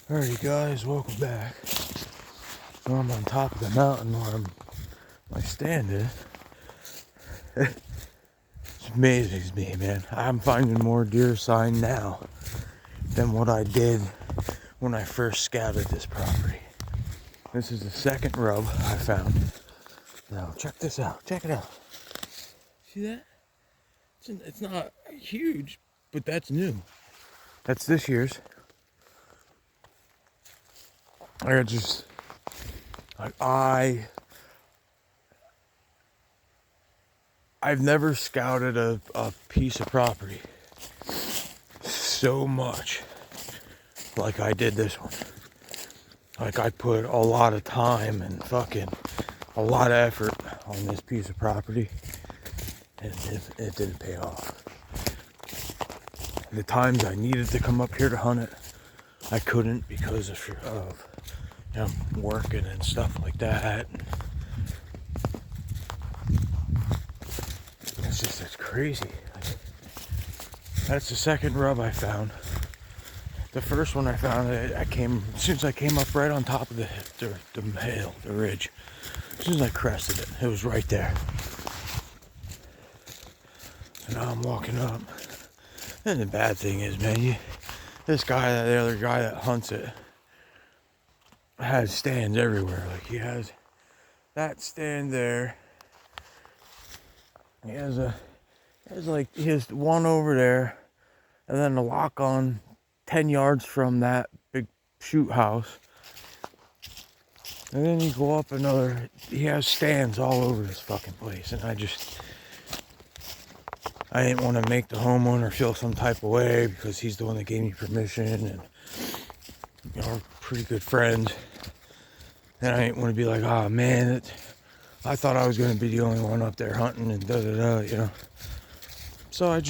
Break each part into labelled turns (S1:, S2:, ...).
S1: Alrighty guys, welcome back. So I'm on top of the mountain where my stand is. It's amazing to me, man. I'm finding more deer sign now than what I did when I first scouted this property. This is the second rub I found. Now check this out, check it out. See that? It's not huge, but that's new. That's this year's. I've never scouted a piece of property so much like I did this one. Like I put a lot of time and fucking a lot of effort on this piece of property, and it didn't pay off. The times I needed to come up here to hunt it, I couldn't because of working and stuff like that. It's crazy. That's the second rub I found. The first one I found, as soon as I came up right on top of the hill, the ridge. As soon as I crested it, it was right there. And now I'm walking up. And the bad thing is, man, the other guy that hunts it, has stands everywhere. Like he has that stand there. He has one over there, and then a lock on 10 yards from that big shoot house. And then you go up another, he has stands all over this fucking place. And I didn't want to make the homeowner feel some type of way because he's the one that gave me permission, and we're pretty good friends. And I didn't want to be like, oh man, I thought I was going to be the only one up there hunting and da-da-da. So I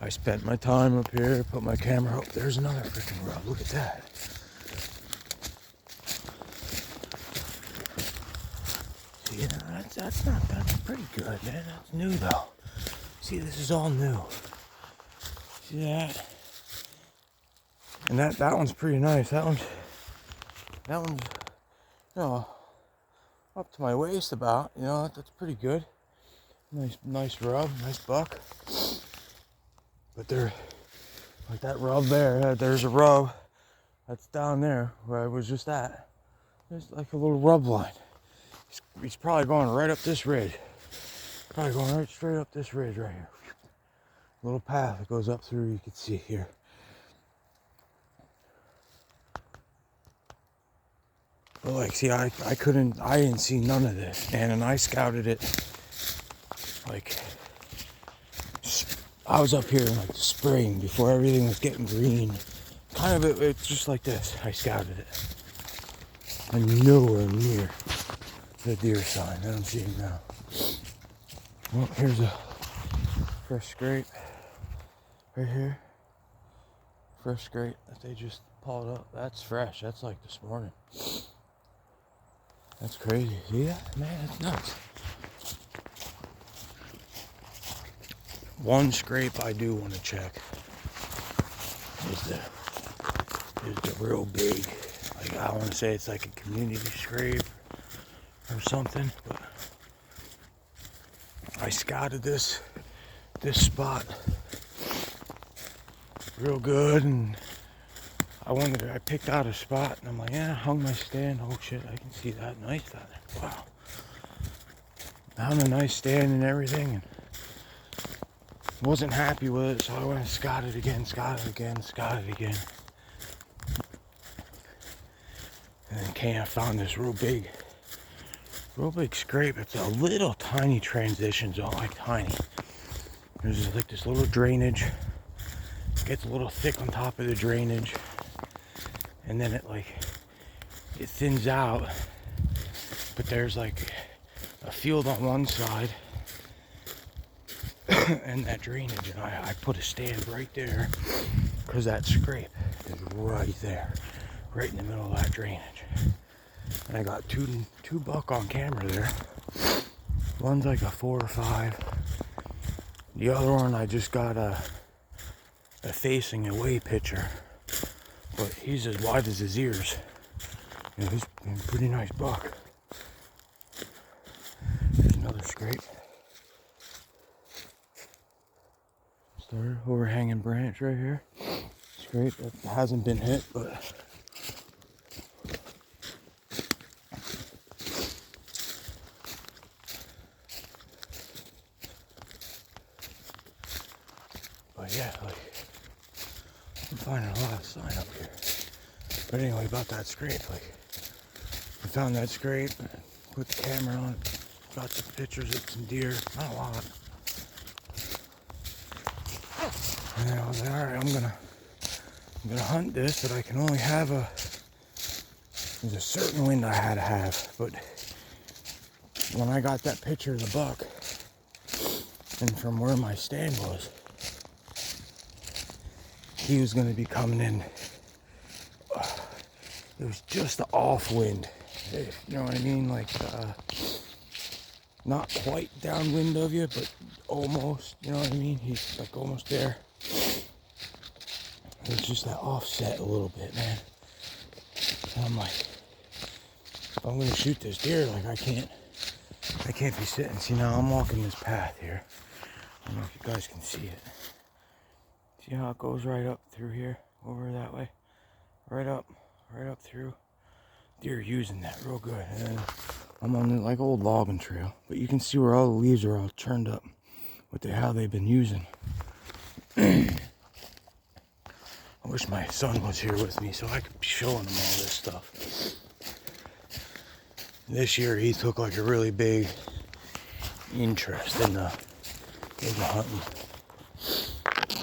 S1: spent my time up here, put my camera up. There's another freaking rub. Look at that. See, that's pretty good, man. That's new though. See, this is all new. See that? And that one's pretty nice. That one's, up to my waist about. That's pretty good. Nice rub, nice buck. But they're like that rub there. There's a rub that's down there where I was just at. There's like a little rub line. He's probably going right up this ridge. Probably going right straight up this ridge right here. Little path that goes up through. You can see here. But like, see, I didn't see none of this, man. And I scouted it. Like, I was up here in like the spring before everything was getting green. Kind of, it's just like this. I scouted it. I'm nowhere near the deer sign that I'm seeing now. Well, here's a fresh scrape right here. Fresh scrape that they just pulled up. That's fresh. That's like this morning. That's crazy. See that? Man, it's nuts. One scrape I do want to check is the real big. Like, I want to say it's like a community scrape or something, but I scouted this spot real good, and I picked out a spot, and I'm like, yeah, hung my stand. Oh shit, I can see that nice down there. Wow. Found a nice stand and everything, and wasn't happy with it, so I went and scouted again. And then I found this real big scrape. It's a little tiny transition zone, like tiny. There's just like this little drainage. It gets a little thick on top of the drainage. And then it thins out. But there's like a field on one side. And that drainage, and I put a stand right there because that scrape is right there, right in the middle of that drainage. And I got two buck on camera there. One's like a 4 or 5. The other one I just got a facing away picture, but he's as wide as his ears. Yeah, he's a pretty nice buck. There's another scrape. Another overhanging branch right here. Scrape that hasn't been hit, but yeah, like I'm finding a lot of sign up here. But anyway, about that scrape, like I found that scrape, put the camera on, got some pictures of some deer, not a lot. And then I was like, alright, I'm gonna hunt this, but I can only have there's a certain wind I had to have. But when I got that picture of the buck, and from where my stand was, he was gonna be coming in. It was just the off wind, you know what I mean? Like, not quite downwind of you, but almost, you know what I mean? He's like almost there. It was just that offset a little bit, man. And I'm like, if I'm gonna shoot this deer, like I can't be sitting. See, now I'm walking this path here. I don't know if you guys can see it. See how it goes right up through here, over that way, right up through. Deer using that real good. And then I'm on the like old logging trail, but you can see where all the leaves are all turned up with how they've been using. I wish my son was here with me so I could be showing him all this stuff. This year he took like a really big interest in the hunting.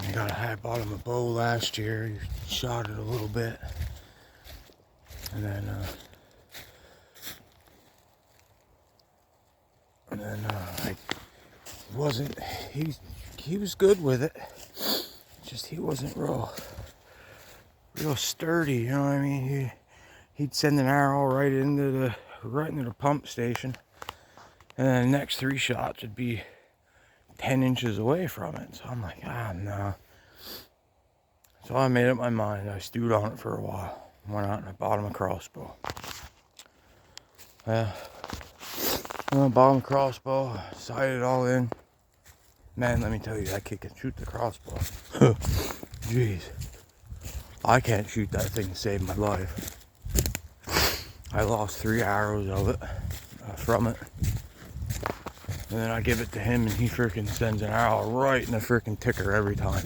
S1: I got a high bottom of bow last year. He shot it a little bit, and then I wasn't. He was good with it. Just he wasn't real sturdy. You know what I mean? He'd send an arrow right into the pump station, and then the next 3 shots would be 10 inches away from it. So I'm like, no. So I made up my mind. I stewed on it for a while. Went out and I bought him a crossbow. Bought him a crossbow, sighted it all in. Man, let me tell you, that kid can shoot the crossbow. Jeez. I can't shoot that thing to save my life. I lost 3 arrows of it, from it. And then I give it to him and he freaking sends an arrow right in the freaking ticker every time.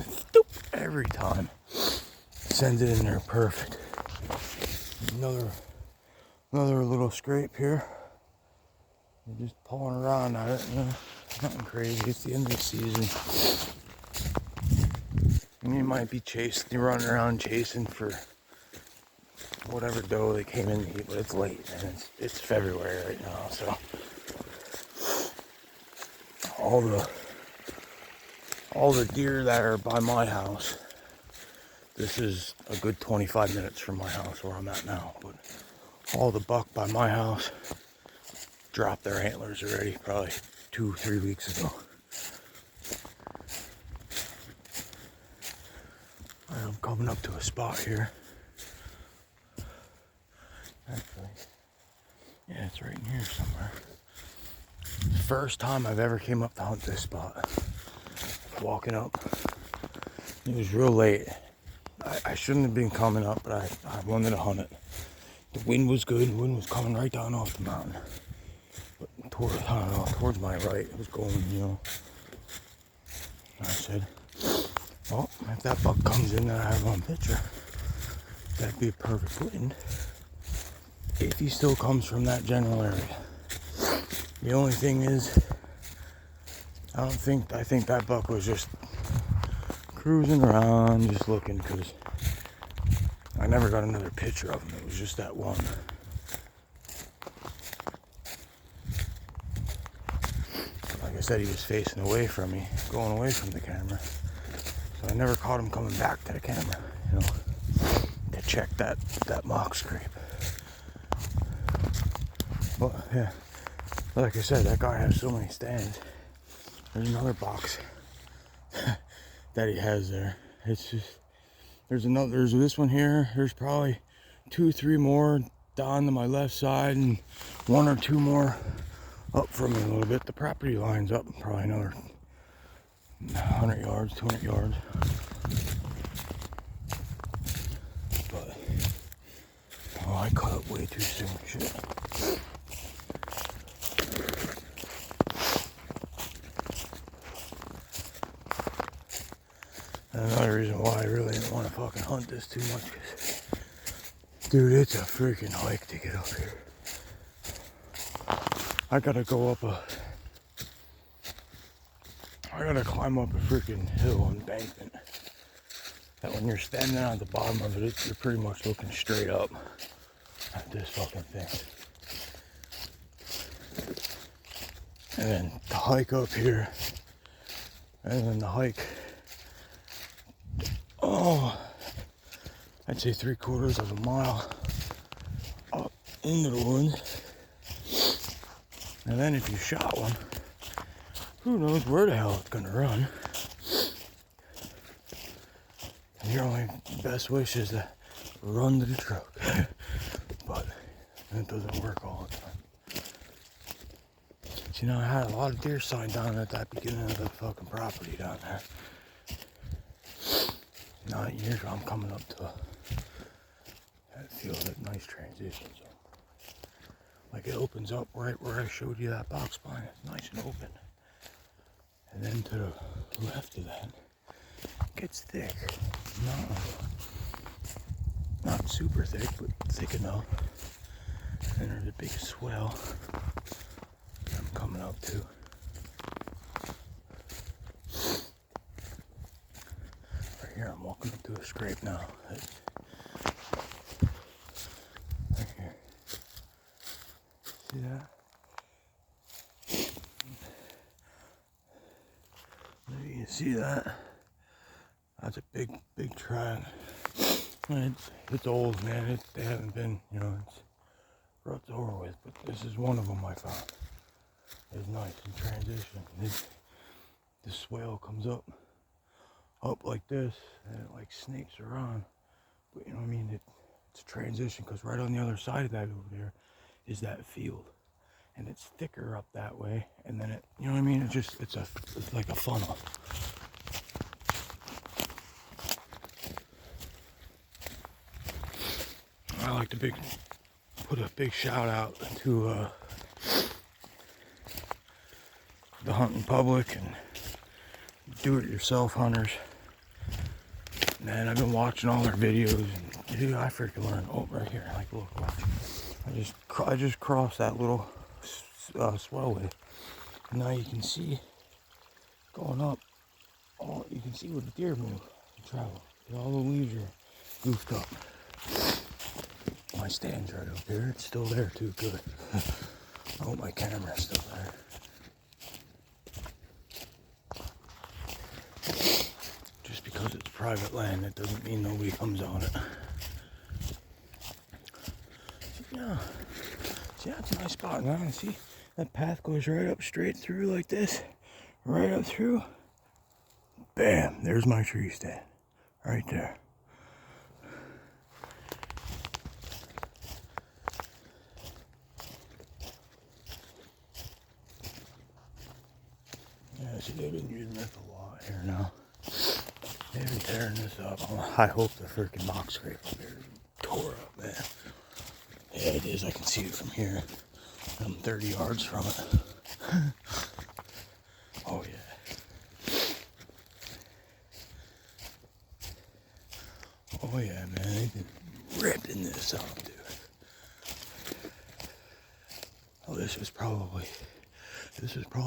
S1: Every time. Sends it in there perfect. Another little scrape here. I'm just pulling around at it, nothing crazy. It's the end of the season. And you might be running around chasing for whatever doe they came in to eat, but it's late and it's February right now, so all the deer that are by my house, this is a good 25 minutes from my house where I'm at now, but all the buck by my house dropped their antlers already, probably 2-3 weeks ago. I'm coming up to a spot here. Actually, yeah, it's right in here somewhere. First time I've ever came up to hunt this spot. Walking up. It was real late. I shouldn't have been coming up, but I wanted to hunt it. The wind was good. The wind was coming right down off the mountain. But towards my right, it was going, I said, well, if that buck comes in that I have on picture, that'd be a perfect wind. If he still comes from that general area. The only thing is, I think that buck was just cruising around, just looking, because I never got another picture of him. It was just that one. Like I said, he was facing away from me, going away from the camera. So I never caught him coming back to the camera, to check that mock scrape. But yeah, like I said, that guy has so many stands. There's another box that he has there. It's just, There's this one here. There's probably 2-3 more down to my left side, and 1 or 2 more up from me a little bit. The property line's up probably another 100 yards, 200 yards. But, oh, I cut up way too soon, shit. And another reason why I really didn't want to fucking hunt this too much, because, dude, it's a freaking hike to get up here. I gotta climb up a freaking hill embankment that when you're standing at the bottom of it, you're pretty much looking straight up at this fucking thing. And then the hike up here, and then the hike, oh, I'd say 3/4 of a mile up into the woods. And then if you shot one, who knows where the hell it's gonna run. And your only best wish is to run to the truck. But it doesn't work all the time. So, I had a lot of deer sign down at that beginning of the fucking property down there. Now here's where I'm coming up to that field, that nice transition zone. Like it opens up right where I showed you that box pine. It's nice and open. And then to the left of that, it gets thick. Not super thick, but thick enough. And there's a big swell I'm coming up to. Right here, I'm walking up to a scrape now. Right here. See that? Maybe you see that? That's a big track. It's old, man. They haven't been, it's ruts over with. But this is one of them I found. It's nice in transition. The swale comes up like this, and it like snakes around. But you know what I mean? It's a transition, because right on the other side of that over there is that field, and it's thicker up that way. And then it, you know what I mean? It's like a funnel. I like to put a big shout out to the hunting public and do-it-yourself hunters. Man, I've been watching all their videos, and dude, I freaking learned. Oh, right here, like, look, watch. I just crossed that little swellway. Now you can see going up. Oh, you can see where the deer move and travel. All the leaves are goofed up. My stand's right up here. It's still there too. Good. I hope my camera's still there. Just because it's private land, it doesn't mean nobody comes on it. Yeah. See, that's a nice spot now. See, that path goes right up straight through like this. Right up through. Bam. There's my tree stand. Right there. Yeah, see, they've been using this a lot here now. They've been tearing this up. I hope the freaking box scrape up here is tore up, man. Yeah, it is. I can see it from here. I'm 30 yards from it. Oh, yeah. Oh, yeah, man. They've been ripping this up, dude. Oh, this was probably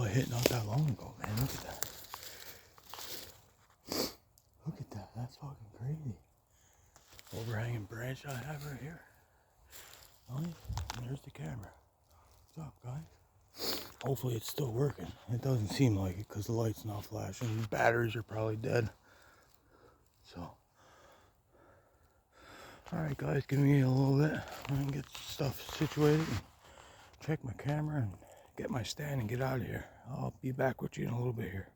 S1: hit not that long ago, man. Look at that. Look at that. That's fucking crazy. Overhanging branch I have right here. Oh, and there's the camera. What's up, guys? Hopefully it's still working. It doesn't seem like it because the light's not flashing. The batteries are probably dead. So, alright, guys, give me a little bit. I'm gonna get stuff situated and check my camera and get my stand and get out of here. I'll be back with you in a little bit here.